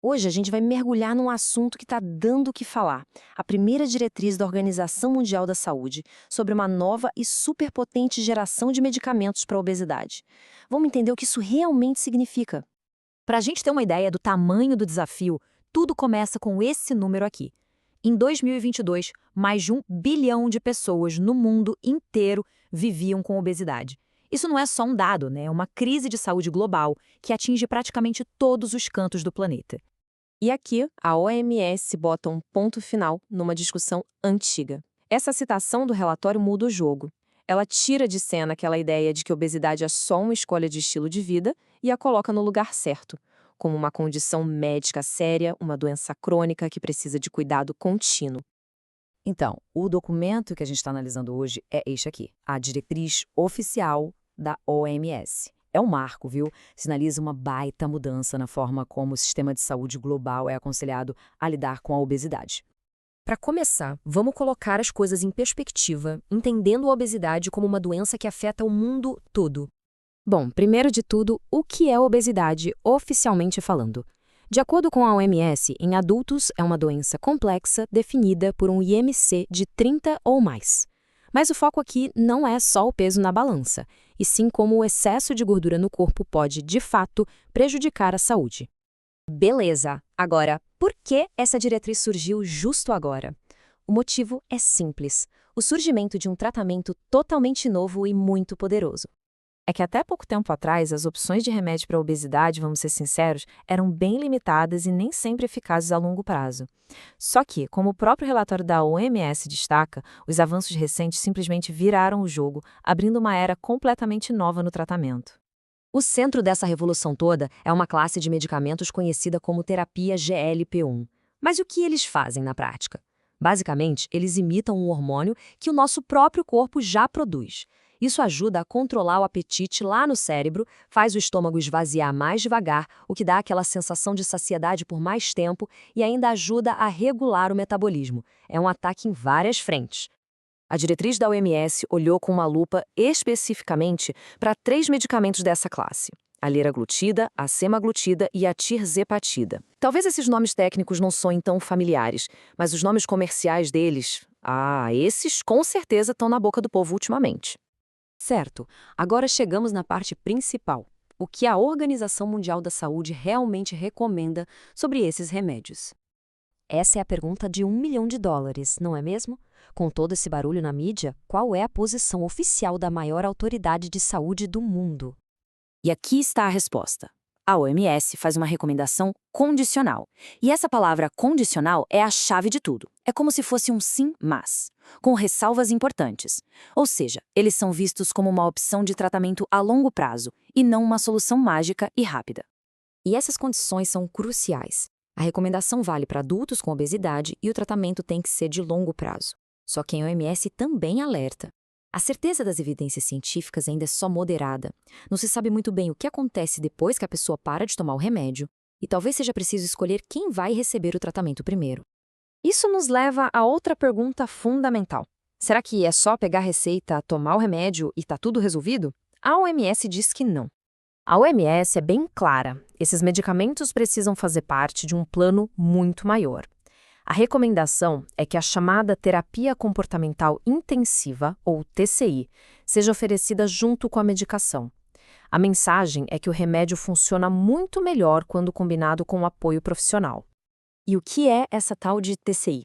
Hoje a gente vai mergulhar num assunto que está dando o que falar. A primeira diretriz da Organização Mundial da Saúde sobre uma nova e superpotente geração de medicamentos para a obesidade. Vamos entender o que isso realmente significa. Para a gente ter uma ideia do tamanho do desafio, tudo começa com esse número aqui. Em 2022, mais de 1 bilhão de pessoas no mundo inteiro viviam com obesidade. Isso não é só um dado, né? É uma crise de saúde global que atinge praticamente todos os cantos do planeta. E aqui, a OMS bota um ponto final numa discussão antiga. Essa citação do relatório muda o jogo. Ela tira de cena aquela ideia de que obesidade é só uma escolha de estilo de vida e a coloca no lugar certo, como uma condição médica séria, uma doença crônica que precisa de cuidado contínuo. Então, o documento que a gente está analisando hoje é este aqui, a diretriz oficial da OMS. É um marco, viu? Sinaliza uma baita mudança na forma como o sistema de saúde global é aconselhado a lidar com a obesidade. Para começar, vamos colocar as coisas em perspectiva, entendendo a obesidade como uma doença que afeta o mundo todo. Bom, primeiro de tudo, o que é obesidade oficialmente falando? De acordo com a OMS, em adultos é uma doença complexa definida por um IMC de 30 ou mais. Mas o foco aqui não é só o peso na balança, e sim como o excesso de gordura no corpo pode, de fato, prejudicar a saúde. Beleza! Agora, por que essa diretriz surgiu justo agora? O motivo é simples: o surgimento de um tratamento totalmente novo e muito poderoso. É que até pouco tempo atrás, as opções de remédio para a obesidade, vamos ser sinceros, eram bem limitadas e nem sempre eficazes a longo prazo. Só que, como o próprio relatório da OMS destaca, os avanços recentes simplesmente viraram o jogo, abrindo uma era completamente nova no tratamento. O centro dessa revolução toda é uma classe de medicamentos conhecida como terapia GLP-1. Mas o que eles fazem na prática? Basicamente, eles imitam um hormônio que o nosso próprio corpo já produz. Isso ajuda a controlar o apetite lá no cérebro, faz o estômago esvaziar mais devagar, o que dá aquela sensação de saciedade por mais tempo e ainda ajuda a regular o metabolismo. É um ataque em várias frentes. A diretriz da OMS olhou com uma lupa especificamente para 3 medicamentos dessa classe: a liraglutida, a semaglutida e a tirzepatida. Talvez esses nomes técnicos não soem tão familiares, mas os nomes comerciais deles, esses com certeza estão na boca do povo ultimamente. Certo, agora chegamos na parte principal. O que a Organização Mundial da Saúde realmente recomenda sobre esses remédios? Essa é a pergunta de US$ 1 milhão, não é mesmo? Com todo esse barulho na mídia, qual é a posição oficial da maior autoridade de saúde do mundo? E aqui está a resposta. A OMS faz uma recomendação condicional. E essa palavra condicional é a chave de tudo. É como se fosse um sim, mas, com ressalvas importantes. Ou seja, eles são vistos como uma opção de tratamento a longo prazo e não uma solução mágica e rápida. E essas condições são cruciais. A recomendação vale para adultos com obesidade e o tratamento tem que ser de longo prazo. Só que a OMS também alerta. A certeza das evidências científicas ainda é só moderada. Não se sabe muito bem o que acontece depois que a pessoa para de tomar o remédio, e talvez seja preciso escolher quem vai receber o tratamento primeiro. Isso nos leva a outra pergunta fundamental. Será que é só pegar a receita, tomar o remédio e tá tudo resolvido? A OMS diz que não. A OMS é bem clara: esses medicamentos precisam fazer parte de um plano muito maior. A recomendação é que a chamada terapia comportamental intensiva, ou TCI, seja oferecida junto com a medicação. A mensagem é que o remédio funciona muito melhor quando combinado com o apoio profissional. E o que é essa tal de TCI?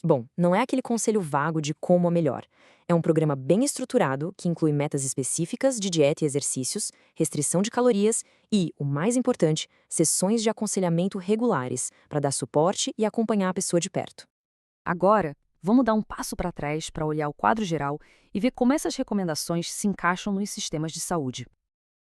Bom, não é aquele conselho vago de como é melhor. É um programa bem estruturado que inclui metas específicas de dieta e exercícios, restrição de calorias e, o mais importante, sessões de aconselhamento regulares para dar suporte e acompanhar a pessoa de perto. Agora, vamos dar um passo para trás para olhar o quadro geral e ver como essas recomendações se encaixam nos sistemas de saúde.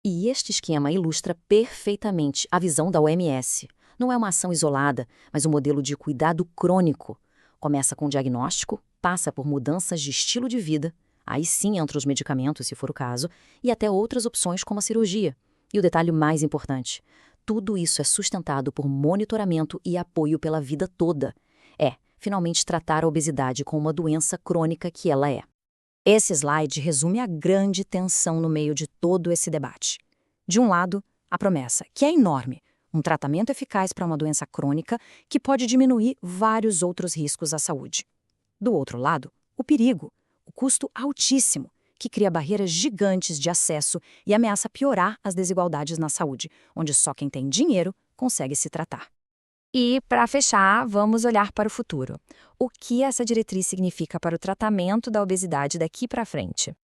E este esquema ilustra perfeitamente a visão da OMS. Não é uma ação isolada, mas um modelo de cuidado crônico. Começa com o diagnóstico, passa por mudanças de estilo de vida, aí sim entra os medicamentos, se for o caso, e até outras opções como a cirurgia. E o detalhe mais importante: tudo isso é sustentado por monitoramento e apoio pela vida toda. Finalmente tratar a obesidade como uma doença crônica que ela é. Esse slide resume a grande tensão no meio de todo esse debate. De um lado, a promessa, que é enorme: Um tratamento eficaz para uma doença crônica que pode diminuir vários outros riscos à saúde. Do outro lado, o perigo, o custo altíssimo, que cria barreiras gigantes de acesso e ameaça piorar as desigualdades na saúde, onde só quem tem dinheiro consegue se tratar. E, para fechar, vamos olhar para o futuro. O que essa diretriz significa para o tratamento da obesidade daqui para frente?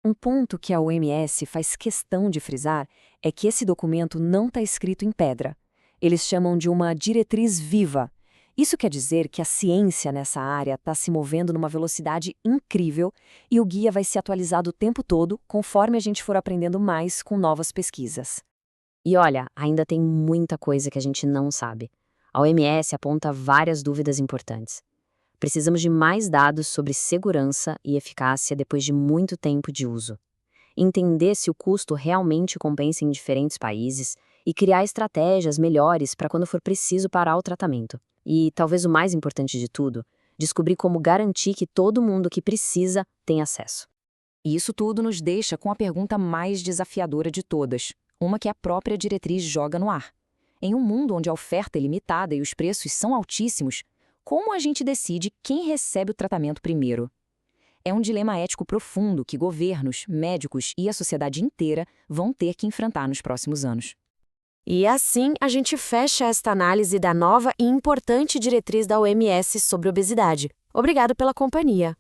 Um ponto que a OMS faz questão de frisar é que esse documento não está escrito em pedra. Eles chamam de uma diretriz viva. Isso quer dizer que a ciência nessa área está se movendo numa velocidade incrível e o guia vai ser atualizado o tempo todo conforme a gente for aprendendo mais com novas pesquisas. E olha, ainda tem muita coisa que a gente não sabe. A OMS aponta várias dúvidas importantes. Precisamos de mais dados sobre segurança e eficácia depois de muito tempo de uso. Entender se o custo realmente compensa em diferentes países e criar estratégias melhores para quando for preciso parar o tratamento. E, talvez o mais importante de tudo, descobrir como garantir que todo mundo que precisa tem acesso. E isso tudo nos deixa com a pergunta mais desafiadora de todas, uma que a própria diretriz joga no ar. Em um mundo onde a oferta é limitada e os preços são altíssimos, como a gente decide quem recebe o tratamento primeiro? É um dilema ético profundo que governos, médicos e a sociedade inteira vão ter que enfrentar nos próximos anos. E assim a gente fecha esta análise da nova e importante diretriz da OMS sobre obesidade. Obrigado pela companhia.